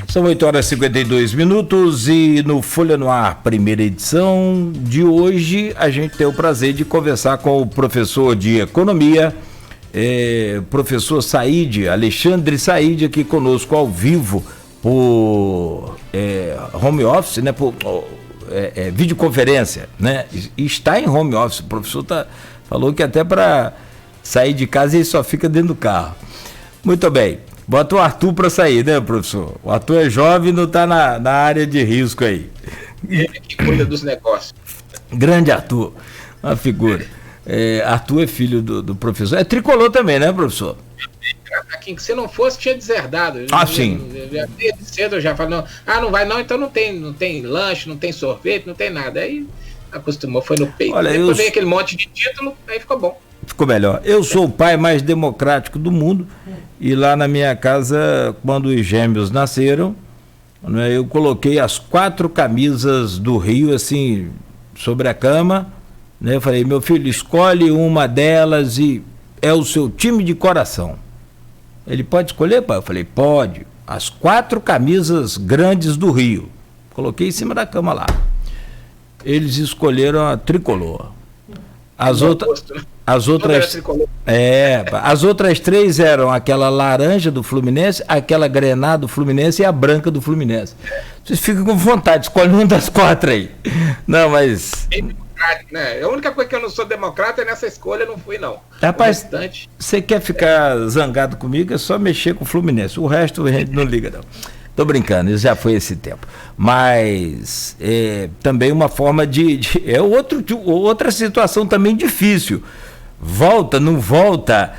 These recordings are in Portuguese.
São 8h52 e no Folha no Ar, primeira edição de hoje, a gente tem o prazer de conversar com o professor de Economia, professor Said, Alexandre Said, aqui conosco ao vivo por home office, né, por videoconferência, né, e está em home office. O professor falou que até para sair de casa ele só fica dentro do carro. Muito bem. Bota o Arthur para sair, né, professor? O Arthur é jovem e não está na área de risco aí. Ele que cuida dos negócios. Grande Arthur, uma figura. Arthur é filho do professor. É tricolor também, né, professor? Aqui, se não fosse, tinha deserdado. Sim. Desde cedo eu já falo, não vai não, então não tem lanche, não tem sorvete, não tem nada. Aí acostumou, foi no peito. Olha, depois veio aquele monte de título, aí ficou bom. Ficou melhor. Eu sou o pai mais democrático do mundo e lá na minha casa, quando os gêmeos nasceram, né, eu coloquei as 4 camisas do Rio assim sobre a cama, né? Eu falei, meu filho, escolhe uma delas e é o seu time de coração. Ele pode escolher, pai? Eu falei, pode. As 4 camisas grandes do Rio. Coloquei em cima da cama lá. Eles escolheram a tricolor. As outras 3 eram aquela laranja do Fluminense, aquela grená do Fluminense e a branca do Fluminense. Vocês ficam com vontade, escolhe uma das 4 aí. Não, mas... Né? A única coisa que eu não sou democrata é nessa escolha, eu não fui, não. Rapaz, você quer ficar zangado comigo, é só mexer com o Fluminense. O resto a gente não liga, não. Tô brincando, isso já foi esse tempo. Mas também uma forma outra situação também difícil. Volta, não volta,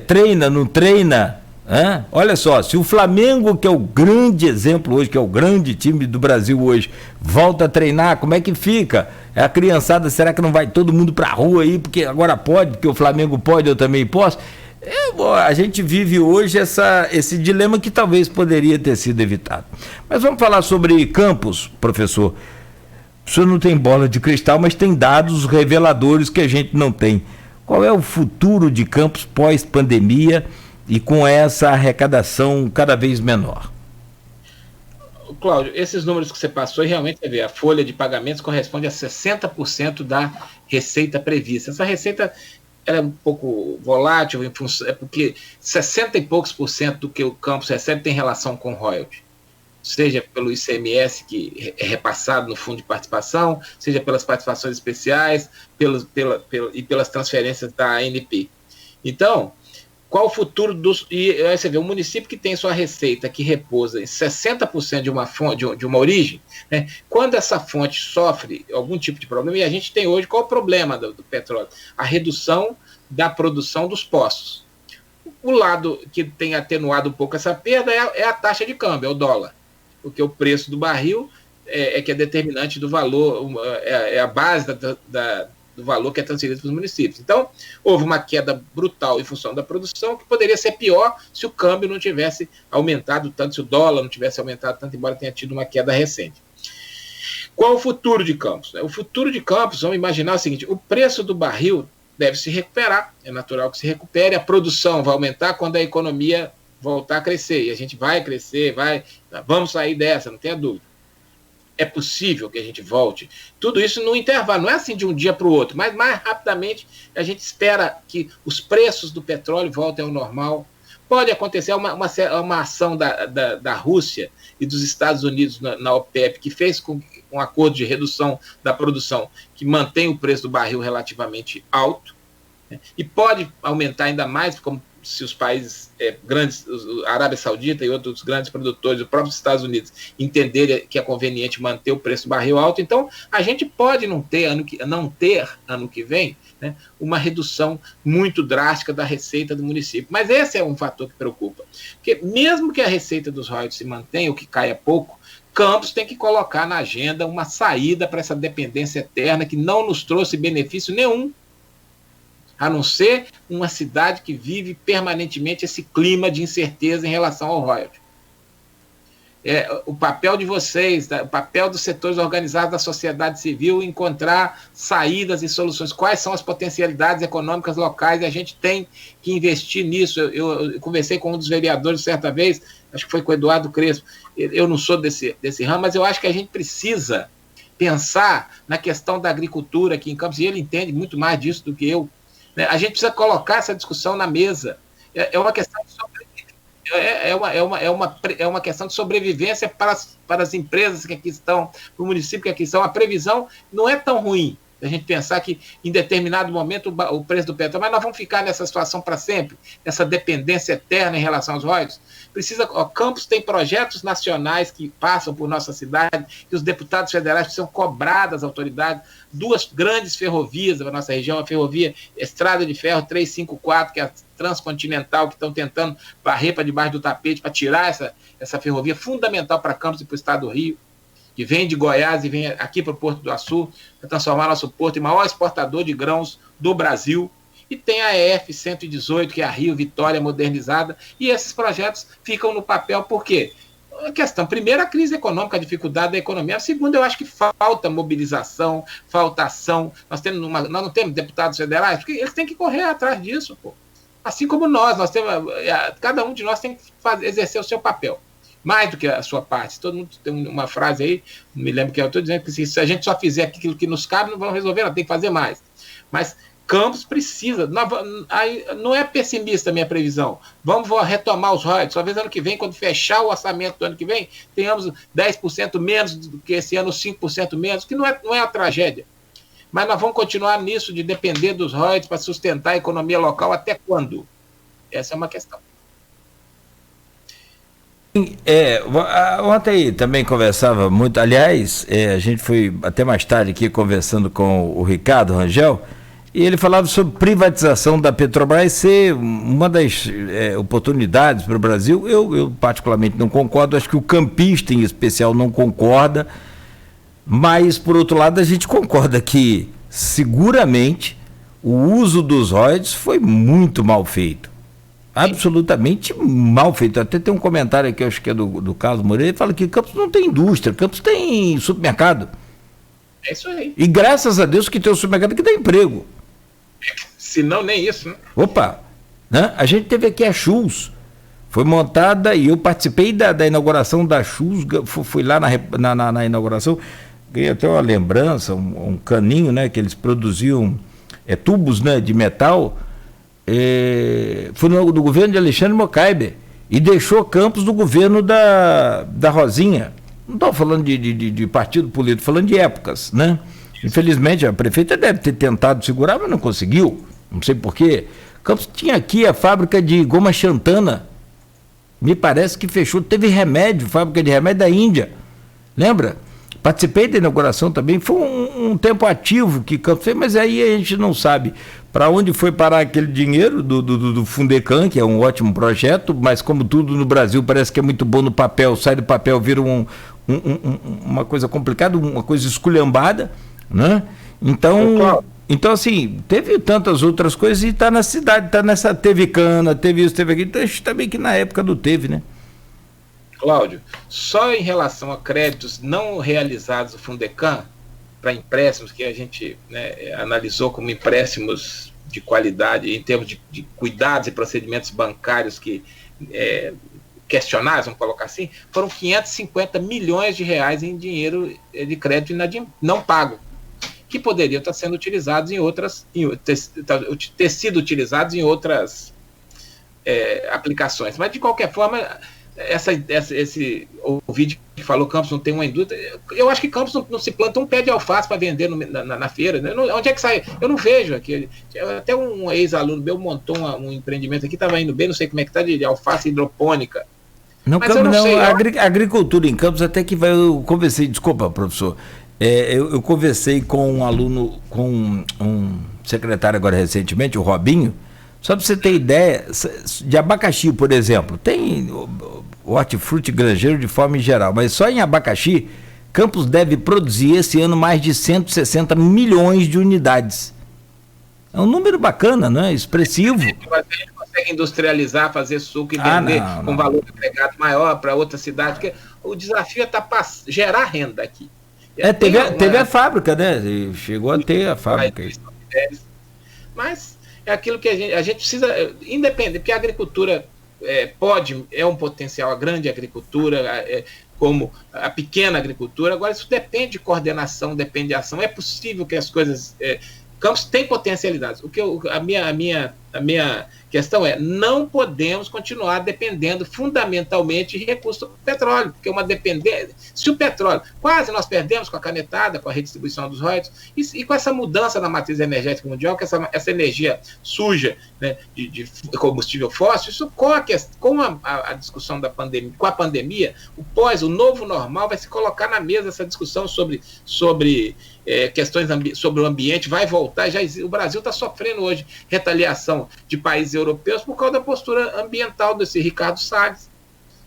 treina, não treina. Olha só, se o Flamengo, que é o grande exemplo hoje, que é o grande time do Brasil hoje, volta a treinar, como é que fica? A criançada, será que não vai todo mundo pra rua aí, porque agora pode, porque o Flamengo pode, eu também posso? A gente vive hoje esse dilema que talvez poderia ter sido evitado. Mas vamos falar sobre campos, professor. O senhor não tem bola de cristal, mas tem dados reveladores que a gente não tem. Qual é o futuro de campos pós-pandemia e com essa arrecadação cada vez menor? Cláudio, esses números que você passou, realmente você vê, a folha de pagamentos corresponde a 60% da receita prevista. Essa receita ela é um pouco volátil, porque 60 e poucos % do que o campus recebe tem relação com royalty. Seja pelo ICMS, que é repassado no fundo de participação, seja pelas participações especiais e pelas transferências da ANP. Então, qual o futuro dos... E aí você vê, um município que tem sua receita que repousa em 60% de uma fonte, de uma origem, né? Quando essa fonte sofre algum tipo de problema, e a gente tem hoje, qual o problema do petróleo? A redução da produção dos poços. O lado que tem atenuado um pouco essa perda é a taxa de câmbio, é o dólar, porque o preço do barril que é determinante do valor, é a base do valor que é transferido para os municípios. Então, houve uma queda brutal em função da produção, que poderia ser pior se o câmbio não tivesse aumentado tanto, se o dólar não tivesse aumentado tanto, embora tenha tido uma queda recente. Qual o futuro de Campos? O futuro de Campos, vamos imaginar o seguinte, o preço do barril deve se recuperar, é natural que se recupere, a produção vai aumentar quando a economia voltar a crescer, e a gente vai crescer, vamos sair dessa, não tenha dúvida. É possível que a gente volte. Tudo isso no intervalo, não é assim de um dia para o outro, mas mais rapidamente a gente espera que os preços do petróleo voltem ao normal. Pode acontecer uma ação da Rússia e dos Estados Unidos na OPEP, que fez com um acordo de redução da produção, que mantém o preço do barril relativamente alto, né? E pode aumentar ainda mais, como se os países grandes, a Arábia Saudita e outros grandes produtores, os próprios Estados Unidos, entenderem que é conveniente manter o preço do barril alto. Então, a gente pode não ter ano que vem, né, uma redução muito drástica da receita do município. Mas esse é um fator que preocupa. Porque mesmo que a receita dos royalties se mantenha, ou que caia pouco, Campos tem que colocar na agenda uma saída para essa dependência eterna que não nos trouxe benefício nenhum, a não ser uma cidade que vive permanentemente esse clima de incerteza em relação ao royalty. o papel de vocês, o papel dos setores organizados da sociedade civil, encontrar saídas e soluções. Quais são as potencialidades econômicas locais? E a gente tem que investir nisso. Eu conversei com um dos vereadores certa vez, acho que foi com o Eduardo Crespo. Eu não sou desse ramo, mas eu acho que a gente precisa pensar na questão da agricultura aqui em Campos, e ele entende muito mais disso do que eu. Né? A gente precisa colocar essa discussão na mesa. É uma questão de é uma questão de sobrevivência para as empresas que aqui estão, para o município que aqui estão. A previsão não é tão ruim. A gente pensar que em determinado momento o preço do petróleo, mas nós vamos ficar nessa situação para sempre, nessa dependência eterna em relação aos royalties. Campos tem projetos nacionais que passam por nossa cidade, que os deputados federais precisam cobrar das autoridades. 2 grandes ferrovias da nossa região, a ferrovia Estrada de Ferro 354, que é a transcontinental, que estão tentando varrer para debaixo do tapete para tirar essa ferrovia fundamental para Campos e para o estado do Rio, que vem de Goiás e vem aqui para o Porto do Açu, para transformar nosso porto em maior exportador de grãos do Brasil. E tem a EF-118, que é a Rio Vitória modernizada, e esses projetos ficam no papel por quê? A questão, primeiro, a crise econômica, a dificuldade da economia. Segundo, eu acho que falta mobilização, falta ação. Nós não temos deputados federais, porque eles têm que correr atrás disso, pô. Assim como nós temos, cada um de nós tem que exercer o seu papel. Mais do que a sua parte. Todo mundo tem uma frase aí, não me lembro que eu estou dizendo, que se a gente só fizer aquilo que nos cabe, não vamos resolver, não tem que fazer mais. Mas Campos precisa, não é pessimista a minha previsão, vamos retomar os royalties, talvez ano que vem, quando fechar o orçamento do ano que vem, tenhamos 10% menos do que esse ano, 5% menos, que não é uma tragédia. Mas nós vamos continuar nisso de depender dos royalties para sustentar a economia local até quando? Essa é uma questão. Ontem também conversava muito, aliás, a gente foi até mais tarde aqui conversando com o Ricardo Rangel, e ele falava sobre privatização da Petrobras ser uma das oportunidades para o Brasil. Eu particularmente não concordo, acho que o campista em especial não concorda, mas por outro lado a gente concorda que seguramente o uso dos royalties foi muito mal feito. Absolutamente mal feito. Até tem um comentário aqui, acho que é do Carlos Moreira, ele fala que Campos não tem indústria, Campos tem supermercado. É isso aí. E graças a Deus que tem o supermercado que dá emprego. Se não, nem isso, né? Opa! Né? A gente teve aqui a Schulz, foi montada e eu participei da inauguração da Schulz, fui lá na inauguração, ganhei até uma lembrança, um caninho, né, que eles produziam tubos, né, de metal. Foi do governo de Alexandre Mocaibe e deixou Campos do governo da Rosinha. Não estou falando de partido político, falando de épocas, né? Infelizmente a prefeita deve ter tentado segurar, mas não conseguiu, não sei porquê. Campos tinha aqui a fábrica de goma Xantana, me parece que fechou, teve remédio, fábrica de remédio da Índia, lembra? Participei da inauguração também, foi um tempo ativo que Campos fez, mas aí a gente não sabe para onde foi parar aquele dinheiro do Fundecam, que é um ótimo projeto, mas como tudo no Brasil parece que é muito bom no papel, sai do papel, vira uma coisa complicada, uma coisa esculhambada, né? Então assim, teve tantas outras coisas e está na cidade, teve cana, teve isso, teve aquilo, então a gente também que na época não teve, né? Cláudio, só em relação a créditos não realizados do Fundecam, para empréstimos que a gente, né, analisou como empréstimos de qualidade, em termos de cuidados e procedimentos bancários que questionáveis, vamos colocar assim, foram 550 milhões de reais em dinheiro de crédito não pago, que poderiam estar sendo utilizados ter sido utilizados em outras aplicações. Mas, de qualquer forma, esse vídeo que falou Campos não tem uma indústria, eu acho que Campos não se planta um pé de alface para vender na feira, né? Onde é que sai? Eu não vejo aqui. Até um ex-aluno meu montou um empreendimento aqui, estava indo bem, não sei como é que está, de alface hidropônica. Não, mas Campos, não sei, a agricultura em Campos até que eu conversei, desculpa, professor, eu conversei com um aluno, com um secretário agora recentemente, o Robinho, só para você ter ideia, de abacaxi, por exemplo, tem hortifruti granjeiro de forma geral, mas só em abacaxi, Campos deve produzir esse ano mais de 160 milhões de unidades. É um número bacana, né? Expressivo. Mas a gente consegue industrializar, fazer suco e vender com valor agregado maior para outra cidade, porque o desafio é gerar renda aqui. Teve a fábrica, né? Chegou a ter a fábrica. Mas é aquilo que a gente precisa, independente, porque a agricultura é um potencial, a grande agricultura, como a pequena agricultura, agora isso depende de coordenação, depende de ação. É possível que as coisas... Campos tem potencialidades. A minha questão é, não podemos continuar dependendo fundamentalmente de recursos do petróleo, porque uma dependência... Se o petróleo... Quase nós perdemos com a canetada, com a redistribuição dos royalties, e com essa mudança na matriz energética mundial, que essa energia suja, né, de combustível fóssil, isso com a discussão da pandemia, com a pandemia, o novo normal vai se colocar na mesa essa discussão sobre questões sobre o ambiente, vai voltar. O Brasil está sofrendo hoje retaliação de países europeus por causa da postura ambiental desse Ricardo Salles.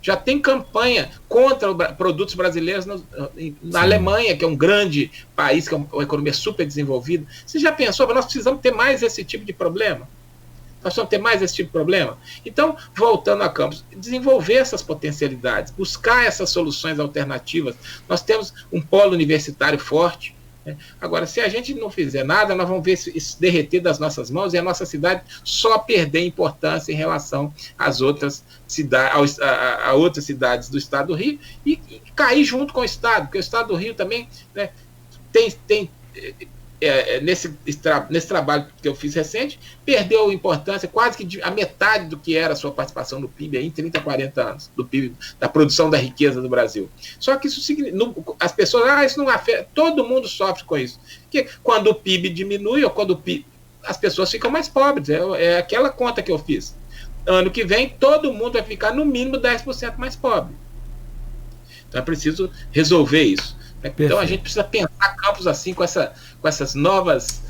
Já tem campanha contra produtos brasileiros na Alemanha, que é um grande país, que é uma economia super desenvolvida. Você já pensou? Nós precisamos ter mais esse tipo de problema? Nós precisamos ter mais esse tipo de problema? Então, voltando a Campos, desenvolver essas potencialidades, buscar essas soluções alternativas. Nós temos um polo universitário forte. Agora, se a gente não fizer nada, nós vamos ver isso derreter das nossas mãos e a nossa cidade só perder importância em relação às outras cidades, a outras cidades do estado do Rio e cair junto com o estado, porque o estado do Rio também, né, tem nesse trabalho que eu fiz recente, perdeu importância, quase que a metade do que era a sua participação no PIB aí, em 30, 40 anos, do PIB, da produção da riqueza do Brasil. Só que isso as pessoas, isso não afeta, todo mundo sofre com isso. Porque quando o PIB diminui, ou quando o PIB, as pessoas ficam mais pobres, é aquela conta que eu fiz. Ano que vem, todo mundo vai ficar no mínimo 10% mais pobre. Então é preciso resolver isso. Então a gente precisa pensar Campos assim, com essas novas,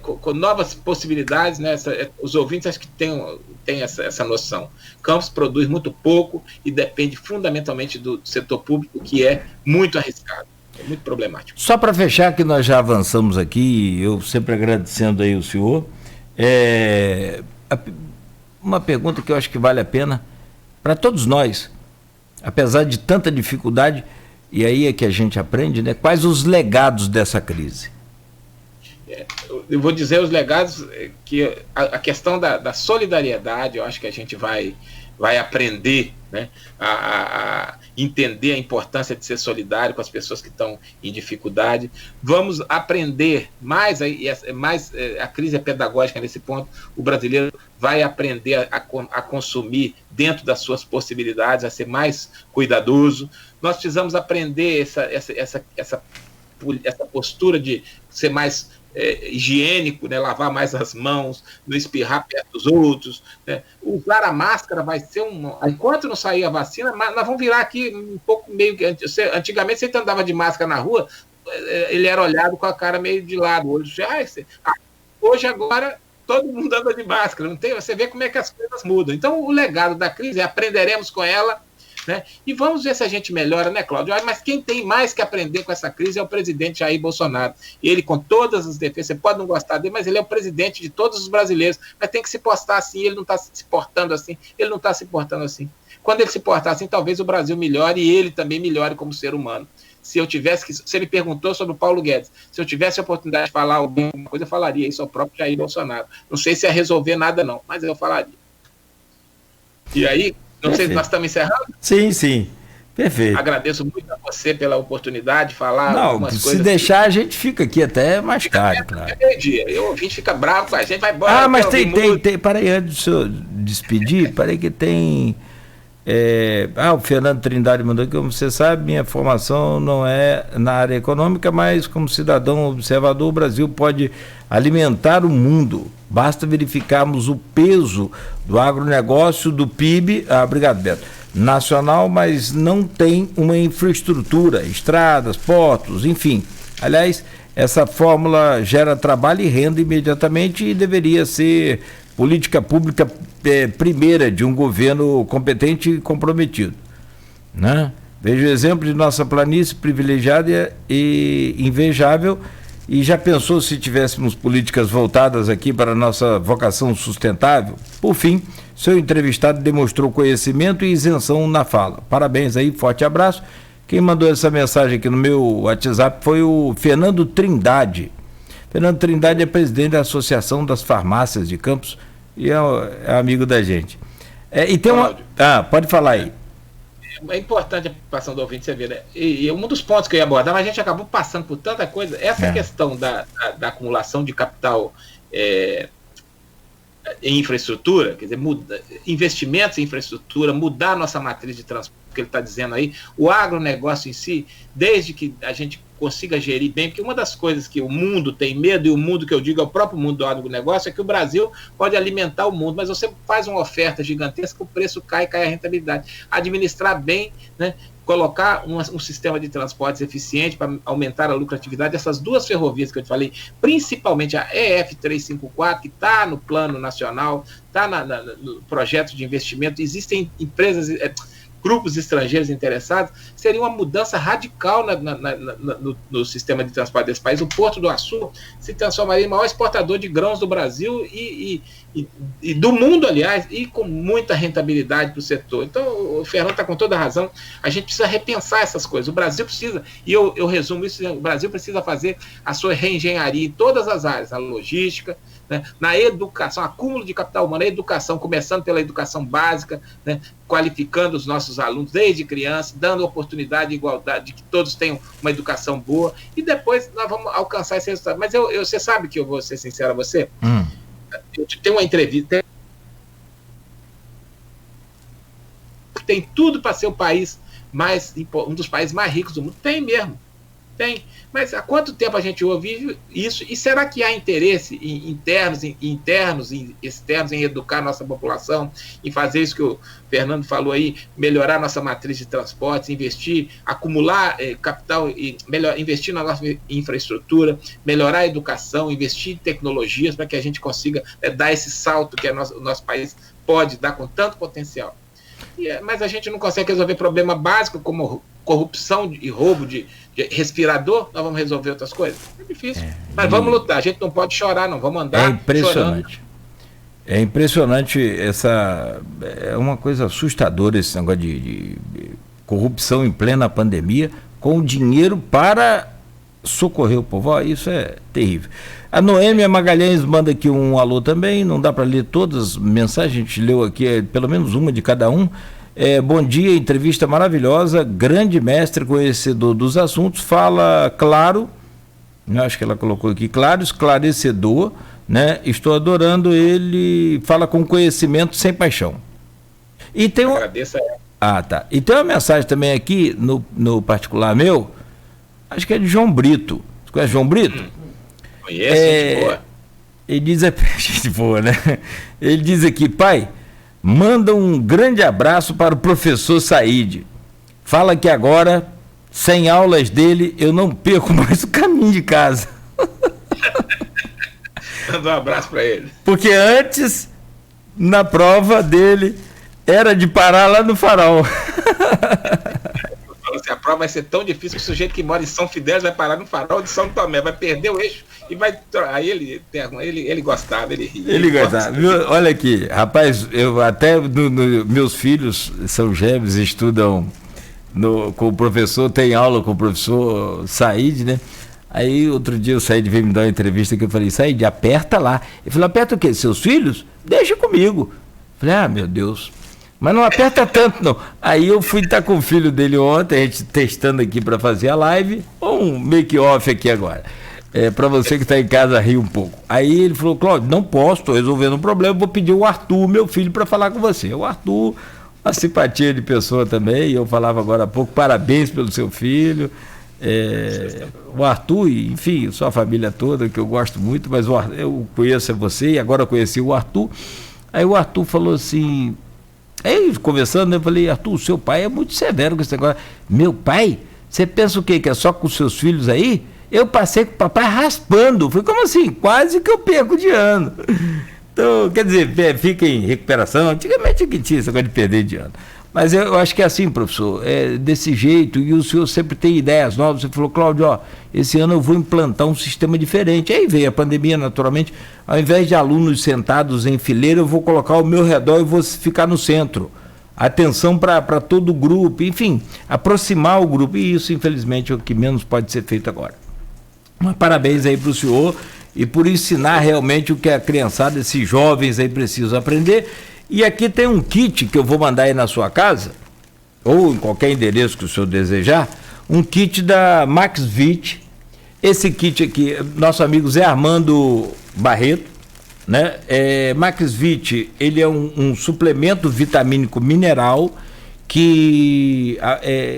com novas possibilidades, né? Os ouvintes acho que têm essa noção. Campos produz muito pouco e depende fundamentalmente do setor público, que é muito arriscado, é muito problemático. Só para fechar, que nós já avançamos aqui, eu sempre agradecendo aí o senhor, uma pergunta que eu acho que vale a pena para todos nós, apesar de tanta dificuldade. E aí é que a gente aprende, né? Quais os legados dessa crise? Eu vou dizer os legados, que a questão da solidariedade, eu acho que a gente vai aprender, né, a entender a importância de ser solidário com as pessoas que estão em dificuldade. Vamos aprender mais a crise é pedagógica nesse ponto. O brasileiro vai aprender a consumir dentro das suas possibilidades, a ser mais cuidadoso. Nós precisamos aprender essa postura de ser mais higiênico, né? Lavar mais as mãos, não espirrar perto dos outros, né? Usar a máscara vai ser enquanto não sair a vacina, nós vamos virar aqui um pouco meio que... Antigamente, você andava de máscara na rua, ele era olhado com a cara meio de lado, o olho... Hoje, agora, todo mundo anda de máscara, não tem? Você vê como é que as coisas mudam. Então, o legado da crise é aprenderemos com ela, né? E vamos ver se a gente melhora, né, Cláudio? Mas quem tem mais que aprender com essa crise é o presidente Jair Bolsonaro. Ele, com todas as defesas, você pode não gostar dele, mas ele é o presidente de todos os brasileiros. Mas tem que se portar assim, ele não está se portando assim, ele não está se portando assim. Quando ele se portar assim, talvez o Brasil melhore e ele também melhore como ser humano. Se ele perguntou sobre o Paulo Guedes, se eu tivesse a oportunidade de falar alguma coisa, eu falaria isso ao próprio Jair Bolsonaro. Não sei se ia resolver nada não, mas eu falaria. E aí, não sei se nós estamos encerrando? Sim, perfeito. Agradeço muito a você pela oportunidade de falar algumas coisas. Se deixar, a gente fica aqui até mais tarde, claro. O ouvinte fica bravo com a gente, vai embora. Mas tem, peraí, antes de o senhor despedir, peraí que tem... o Fernando Trindade mandou aqui, como você sabe, minha formação não é na área econômica, mas como cidadão observador, o Brasil pode alimentar o mundo. Basta verificarmos o peso do agronegócio, do PIB, obrigado, Beto, nacional, mas não tem uma infraestrutura, estradas, portos, enfim. Aliás, essa fórmula gera trabalho e renda imediatamente e deveria ser política pública primeira de um governo competente e comprometido, né? Veja o exemplo de nossa planície privilegiada e invejável, E já pensou se tivéssemos políticas voltadas aqui para a nossa vocação sustentável? Por fim, seu entrevistado demonstrou conhecimento e isenção na fala. Parabéns aí, forte abraço. Quem mandou essa mensagem aqui no meu WhatsApp foi o Fernando Trindade. Fernando Trindade é presidente da Associação das Farmácias de Campos e é amigo da gente. E tem uma... pode falar aí. É importante a participação do ouvinte, você vê, né? E um dos pontos que eu ia abordar, mas a gente acabou passando por tanta coisa, essa questão da acumulação de capital em infraestrutura, quer dizer, investimentos em infraestrutura, mudar nossa matriz de transporte, que ele está dizendo aí, o agronegócio em si, desde que a gente consiga gerir bem, porque uma das coisas que o mundo tem medo, e o mundo que eu digo é o próprio mundo do agronegócio, é que o Brasil pode alimentar o mundo, mas você faz uma oferta gigantesca, o preço cai a rentabilidade. Administrar bem, né, colocar um sistema de transportes eficiente para aumentar a lucratividade, essas duas ferrovias que eu te falei, principalmente a EF 354, que está no plano nacional, está no projeto de investimento, existem empresas... grupos estrangeiros interessados, seria uma mudança radical no sistema de transporte desse país. O Porto do Açu se transformaria em maior exportador de grãos do Brasil e do mundo, aliás, e com muita rentabilidade para o setor. Então, o Fernando está com toda a razão, a gente precisa repensar essas coisas. O Brasil precisa, e eu resumo isso, o Brasil precisa fazer a sua reengenharia em todas as áreas, na logística, né, na educação, acúmulo de capital humano, na educação, começando pela educação básica, né, qualificando os nossos alunos desde criança, dando oportunidade e igualdade, de que todos tenham uma educação boa, e depois nós vamos alcançar esse resultado. Mas você sabe que eu vou ser sincero a você? Eu tenho uma entrevista, tem tudo para ser um dos países mais ricos do mundo, tem mesmo. Tem, mas há quanto tempo a gente ouve isso? E será que há interesse internos e externos em educar a nossa população, em fazer isso que o Fernando falou aí, melhorar nossa matriz de transportes, investir, acumular capital, investir na nossa infraestrutura, melhorar a educação, investir em tecnologias para que a gente consiga dar esse salto que o nosso país pode dar com tanto potencial. Mas a gente não consegue resolver problema básico como corrupção e roubo de respirador. Nós vamos resolver outras coisas? É difícil. Mas vamos lutar, a gente não pode chorar, não, vamos andar. É impressionante. Chorando. É impressionante, é uma coisa assustadora esse negócio de corrupção em plena pandemia, com dinheiro para socorrer o povo. Isso é terrível. A Noêmia Magalhães manda aqui um alô também, não dá para ler todas as mensagens, a gente leu aqui pelo menos uma de cada um. Bom dia, entrevista maravilhosa, grande mestre, conhecedor dos assuntos, fala claro, acho que ela colocou aqui, claro, esclarecedor, né? Estou adorando ele, fala com conhecimento sem paixão. E tem agradeço a ela. Tá. E tem uma mensagem também aqui, no particular meu, acho que é de João Brito. Você conhece João Brito? Conheço, gente boa. Ele diz, gente boa, né? Ele diz aqui, pai, manda um grande abraço para o professor Saíde. Fala que agora, sem aulas dele, eu não perco mais o caminho de casa. Manda um abraço para ele. Porque antes, na prova dele, era de parar lá no Farol. A prova vai ser tão difícil que o sujeito que mora em São Fidélis vai parar no Farol de São Tomé, vai perder o eixo e vai... Aí ele gostava, ele ria. Ele gostava. Olha aqui, rapaz, eu até meus filhos são gêmeos, estudam com o professor, tem aula com o professor Saíde, né? Aí outro dia o Saíde veio me dar uma entrevista que eu falei, Saíde, aperta lá. Ele falou, aperta o quê? Seus filhos? Deixa comigo. Eu falei, meu Deus... Mas não aperta tanto, não. Aí eu fui estar com o filho dele ontem, a gente testando aqui para fazer a live, um make-off aqui agora. Para você que está em casa rir um pouco. Aí ele falou, Cláudio, não posso, estou resolvendo um problema, vou pedir o Arthur, meu filho, para falar com você. O Arthur, uma simpatia de pessoa também, eu falava agora há pouco, parabéns pelo seu filho. O Arthur, enfim, sua família toda, que eu gosto muito, mas eu conheço você e agora conheci o Arthur. Aí o Arthur falou assim... Aí, conversando, eu falei, Arthur, seu pai é muito severo com esse negócio. Meu pai? Você pensa o quê? Que é só com os seus filhos aí? Eu passei com o papai raspando. Foi como assim? Quase que eu perco de ano. Então, quer dizer, fica em recuperação. Antigamente que tinha esse negócio de perder de ano. Mas eu acho que é assim, professor, é desse jeito, e o senhor sempre tem ideias novas. Você falou, Cláudio, ó, esse ano eu vou implantar um sistema diferente. Aí veio a pandemia, naturalmente, ao invés de alunos sentados em fileira, eu vou colocar ao meu redor e vou ficar no centro. Atenção para todo o grupo, enfim, aproximar o grupo, e isso, infelizmente, é o que menos pode ser feito agora. Mas parabéns aí para o senhor e por ensinar realmente o que a criançada, esses jovens aí precisam aprender. E aqui tem um kit que eu vou mandar aí na sua casa, ou em qualquer endereço que o senhor desejar, um kit da Maxvit. Esse kit aqui, nosso amigo Zé Armando Barreto, né? Maxvit, ele é um suplemento vitamínico mineral que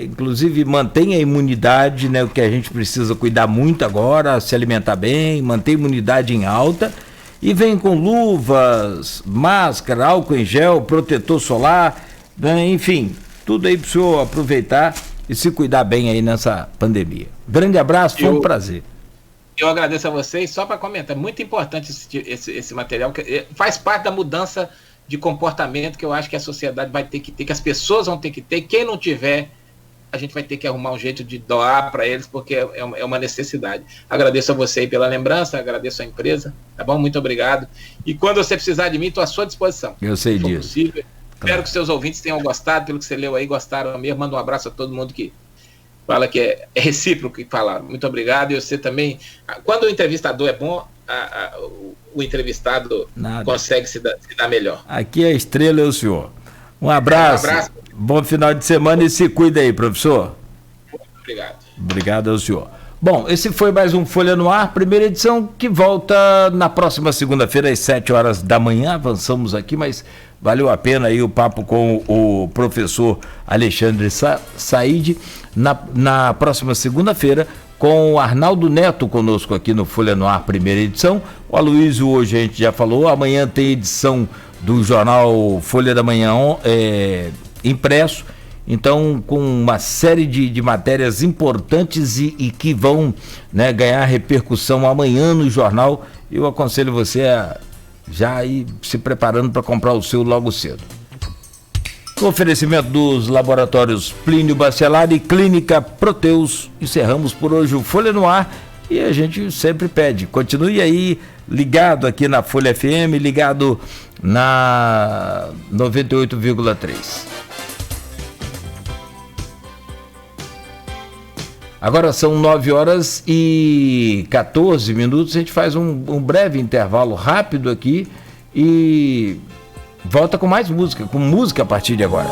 inclusive mantém a imunidade, né? O que a gente precisa cuidar muito agora, se alimentar bem, manter a imunidade em alta. E vem com luvas, máscara, álcool em gel, protetor solar, né? Enfim, tudo aí para o senhor aproveitar e se cuidar bem aí nessa pandemia. Grande abraço, foi um prazer. Eu agradeço a vocês. Só para comentar, muito importante esse material, que faz parte da mudança de comportamento que eu acho que a sociedade vai ter que ter, que as pessoas vão ter que ter. Quem não tiver, a gente vai ter que arrumar um jeito de doar para eles, porque é uma necessidade. Agradeço a você aí pela lembrança, agradeço a empresa, tá bom? Muito obrigado. E quando você precisar de mim, estou à sua disposição. Eu sei disso. Possível. Claro. Espero que seus ouvintes tenham gostado, pelo que você leu aí, gostaram mesmo. Manda um abraço a todo mundo que fala que é recíproco que falaram. Muito obrigado. E você também, quando o entrevistador é bom, o entrevistado consegue se dar melhor. Aqui a estrela é o senhor. Um abraço. Bom final de semana e se cuida aí, professor. Muito obrigado. Obrigado ao senhor. Bom, esse foi mais um Folha no Ar, primeira edição, que volta na próxima segunda-feira às 7 horas da manhã. Avançamos aqui, mas valeu a pena aí o papo com o professor Alexandre Said. Na próxima segunda-feira, com o Arnaldo Neto conosco aqui no Folha no Ar, primeira edição. O Aloysio hoje a gente já falou, amanhã tem edição do jornal Folha da Manhã impresso, então com uma série de matérias importantes e que vão, né, ganhar repercussão amanhã no jornal. Eu aconselho você a já ir se preparando para comprar o seu logo cedo. Com oferecimento dos laboratórios Plínio Bacelar e Clínica Proteus, encerramos por hoje o Folha no Ar e a gente sempre pede, continue aí ligado aqui na Folha FM, ligado na 98,3. Agora são 9 horas e 14 minutos, a gente faz um breve intervalo rápido aqui e volta com mais música, com música a partir de agora.